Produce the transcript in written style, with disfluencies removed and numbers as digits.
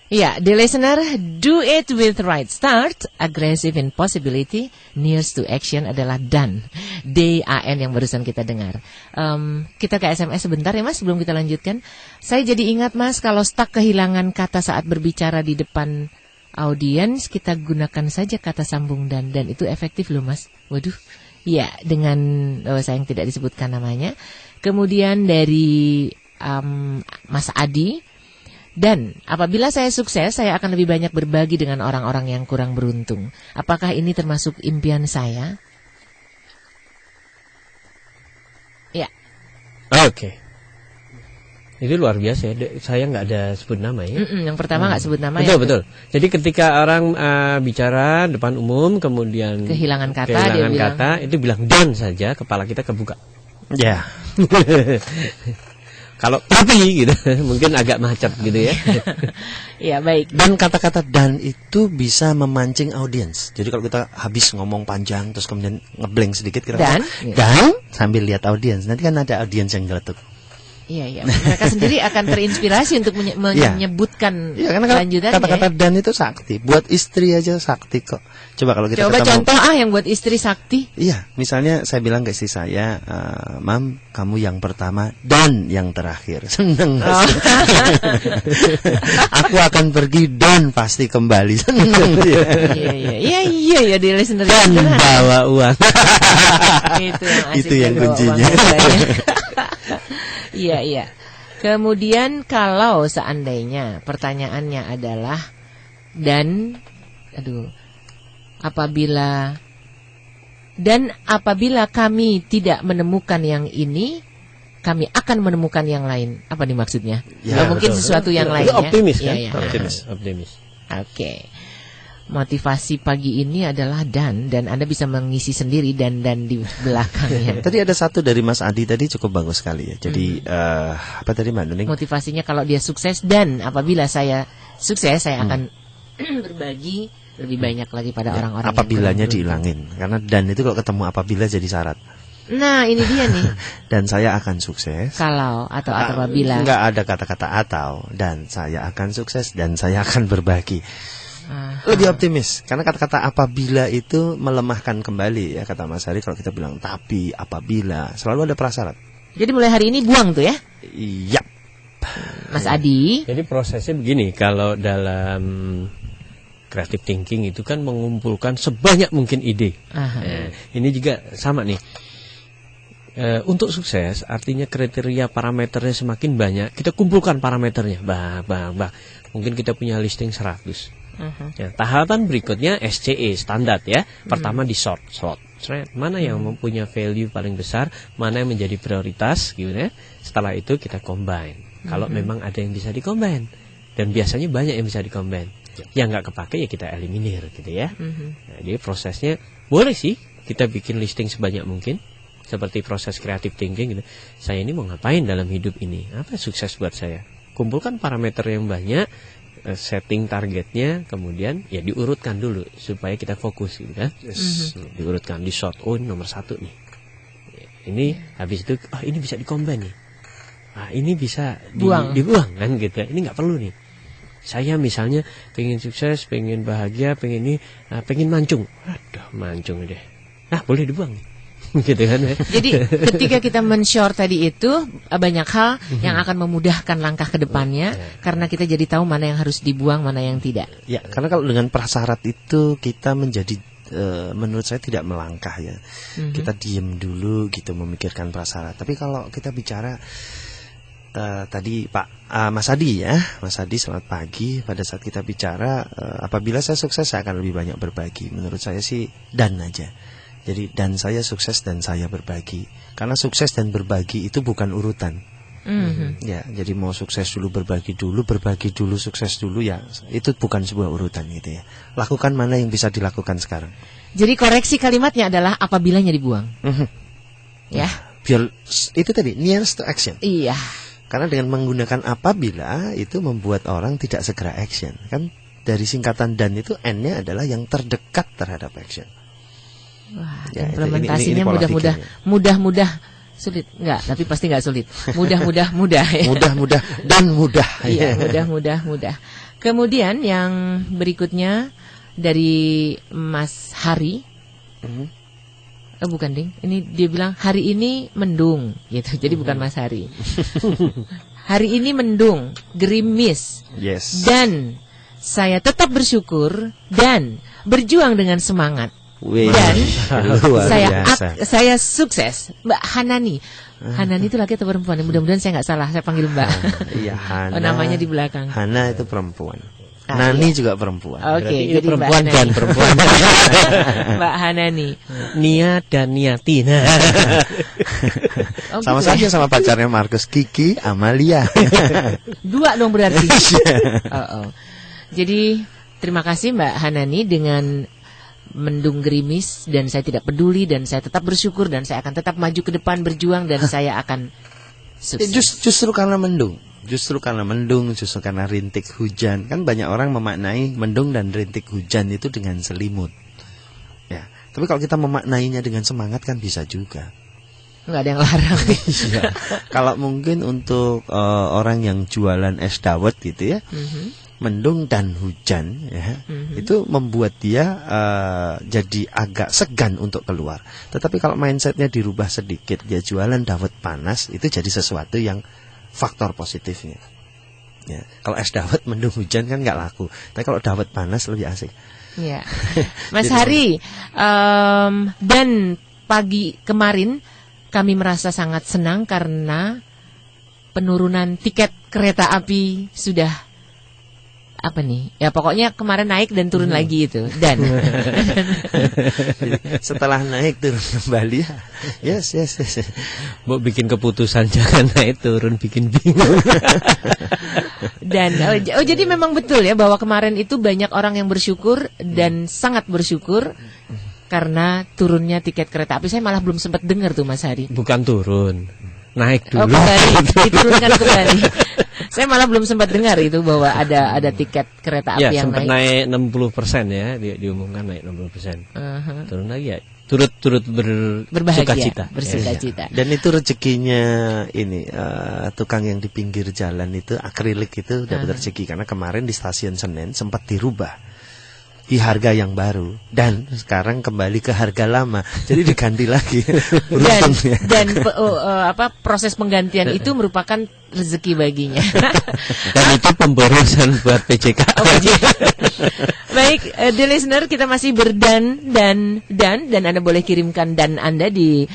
Ya, the listener, do it with right start, aggressive in possibility, nears to action adalah done. D-A-N yang barusan kita dengar. Kita ke SMS sebentar ya Mas, sebelum kita lanjutkan. Saya jadi ingat Mas, kalau stuck kehilangan kata saat berbicara di depan audiens, kita gunakan saja kata sambung dan itu efektif loh Mas. Waduh, ya dengan sayang tidak disebutkan namanya. Kemudian dari Mas Adi. Dan apabila saya sukses, saya akan lebih banyak berbagi dengan orang-orang yang kurang beruntung. Apakah ini termasuk impian saya? Ya. Oke. Itu luar biasa ya. Saya nggak ada sebut nama ya. Yang pertama nggak sebut nama. Betul, ya. Betul. Jadi ketika orang bicara depan umum, kemudian kehilangan kata, itu bilang dan saja, kepala kita kebuka. Ya. Kalau tapi gitu mungkin agak macet gitu ya. Ya baik. Dan kata-kata dan itu bisa memancing audiens. Jadi kalau kita habis ngomong panjang terus kemudian ngeblank sedikit kita dan sambil lihat audiens. Nanti kan ada audiens yang ngeletuk. Iya. Mereka sendiri akan terinspirasi untuk menyebutkan lanjutannya. Kata-kata dan itu sakti. Buat istri aja sakti kok. Coba kalau kita contoh yang buat istri sakti. Iya, misalnya saya bilang ke istri saya, Mam, kamu yang pertama dan yang terakhir. Seneng. Aku akan pergi dan pasti kembali. Seneng. Iya, di listener dan bawa uang. Itu yang kuncinya. Iya. Kemudian kalau seandainya pertanyaannya adalah apabila kami tidak menemukan yang ini, kami akan menemukan yang lain. Apa nih maksudnya? Ya, mungkin sesuatu yang lain. Optimis kan? Ya. Optimis. Oke. Motivasi pagi ini adalah dan Anda bisa mengisi sendiri dan di belakangnya. Tadi ada satu dari Mas Adi tadi cukup bagus sekali ya. Jadi apa tadi Mbak Nuning? Motivasinya kalau dia sukses dan apabila saya sukses saya akan berbagi lebih banyak lagi pada orang-orang. Apabilanya dihilangin karena dan itu kalau ketemu apabila jadi syarat. Nah ini dia nih. Dan saya akan sukses. Kalau atau apabila. Enggak ada kata-kata atau dan saya akan sukses dan saya akan berbagi. Lebih optimis karena kata-kata apabila itu melemahkan kembali ya kata Mas Hari. Kalau kita bilang tapi apabila selalu ada prasyarat. Jadi mulai hari ini buang tuh ya. Iya. Mas Adi. Jadi prosesnya begini, kalau dalam creative thinking itu kan mengumpulkan sebanyak mungkin ide. Ini juga sama nih. Untuk sukses artinya kriteria parameternya semakin banyak. Kita kumpulkan parameternya. Mungkin kita punya listing 100. Ya, tahapan berikutnya SCE standar ya. Pertama di slot. Mana yang mempunyai value paling besar, mana yang menjadi prioritas gitu ya. Setelah itu kita combine. Kalau memang ada yang bisa di-combine. Dan biasanya banyak yang bisa di-combine. Yang nggak kepake ya kita eliminir gitu ya. Nah, jadi prosesnya boleh sih kita bikin listing sebanyak mungkin. Seperti proses creative thinking gitu. Saya ini mau ngapain dalam hidup ini? Apa sukses buat saya? Kumpulkan parameter yang banyak, setting targetnya, kemudian ya diurutkan dulu supaya kita fokus gitu kan. Diurutkan di shot, nomor 1 nih. Ini habis itu ini bisa di-combine nih. Ini bisa dibuang kan gitu ya. Ini nggak perlu nih. Saya misalnya pengen sukses, pengen bahagia, pengen mancung. Aduh, mancung deh. Boleh dibuang. Gitu kan ya. Jadi ketika kita men-short tadi itu banyak hal yang akan memudahkan langkah ke depannya karena kita jadi tahu mana yang harus dibuang, mana yang tidak. Ya, karena kalau dengan prasyarat itu kita menjadi menurut saya tidak melangkah ya. Kita diem dulu gitu memikirkan prasyarat. Tapi kalau kita bicara tadi Pak Mas Adi ya, Mas Adi selamat pagi. Pada saat kita bicara apabila saya sukses saya akan lebih banyak berbagi. Menurut saya sih dan aja. Jadi dan saya sukses dan saya berbagi. Karena sukses dan berbagi itu bukan urutan. Ya, jadi mau sukses dulu, berbagi dulu, sukses dulu ya. Itu bukan sebuah urutan gitu ya. Lakukan mana yang bisa dilakukan sekarang. Jadi koreksi kalimatnya adalah apabilanya dibuang. Ya. Biar itu tadi nearest to action. Iya. Karena dengan menggunakan apabila itu membuat orang tidak segera action. Kan dari singkatan dan itu N-nya adalah yang terdekat terhadap action. Wah, ya, implementasinya mudah-mudah sulit enggak, tapi pasti enggak sulit. Mudah. Mudah dan mudah. Iya, mudah. Kemudian yang berikutnya dari Mas Hari. Bukan ding, ini dia bilang hari ini mendung gitu. Jadi bukan Mas Hari. Hari ini mendung, gerimis. Yes. Dan saya tetap bersyukur dan berjuang dengan semangat. Wih, Dan luar biasa. saya sukses. Mbak Hanani. Hanani itu laki atau perempuan? Mudah-mudahan saya nggak salah. Saya panggil Mbak. Iya, Hana. Oh, namanya di belakang. Hana itu perempuan. Nani juga perempuan. Oke, Berarti jadi perempuan Mbak dan Hanani. perempuan. Mbak Hanani. Nia dan Niati. Nah. Oh, Sama gitu saja ya? sama pacarnya Markus, Kiki, Amalia. Dua dong berarti. Oh. Jadi terima kasih Mbak Hanani dengan mendung gerimis dan saya tidak peduli dan saya tetap bersyukur dan saya akan tetap maju ke depan berjuang dan saya akan sukses. Justru karena mendung. Justru karena rintik hujan. Kan banyak orang memaknai mendung dan rintik hujan itu dengan selimut. Ya, tapi kalau kita memaknainya dengan semangat kan bisa juga. Nggak ada yang larang. Iya. Kalau mungkin untuk orang yang jualan es dawet gitu ya, mendung dan hujan ya, itu membuat dia jadi agak segan untuk keluar. Tetapi kalau mindsetnya dirubah sedikit, dia jualan dawet panas, itu jadi sesuatu yang faktor positifnya. Ya, kalau es dawet mendung hujan kan nggak laku, tapi kalau dawet panas lebih asik. Ya, Mas Hari, dan pagi kemarin kami merasa sangat senang karena penurunan tiket kereta api sudah apa nih? Ya pokoknya kemarin naik dan turun lagi itu. Dan setelah naik turun kembali. Yes. Mau bikin keputusan jangan naik turun, bikin bingung. Dan jadi memang betul ya bahwa kemarin itu banyak orang yang bersyukur dan sangat bersyukur karena turunnya tiket kereta api. Saya malah belum sempat dengar tuh Mas Hari. Bukan turun, naik dulu. Oh, kembali diturunkan kembali. Saya malah belum sempat dengar itu bahwa ada tiket kereta api Ya, yang sempat naik. naik 60% ya, diumumkan naik 60%. Turun lagi ya, turut Berbahagia, bersukacita. Dan itu rezekinya ini tukang yang di pinggir jalan itu akrilik itu dapat rezeki karena kemarin di stasiun Senen sempat dirubah di harga yang baru dan sekarang kembali ke harga lama, jadi diganti lagi. dan proses penggantian itu merupakan rezeki baginya. Dan itu pemborosan buat PJK. Baik, the listener, kita masih dan Anda boleh kirimkan dan Anda di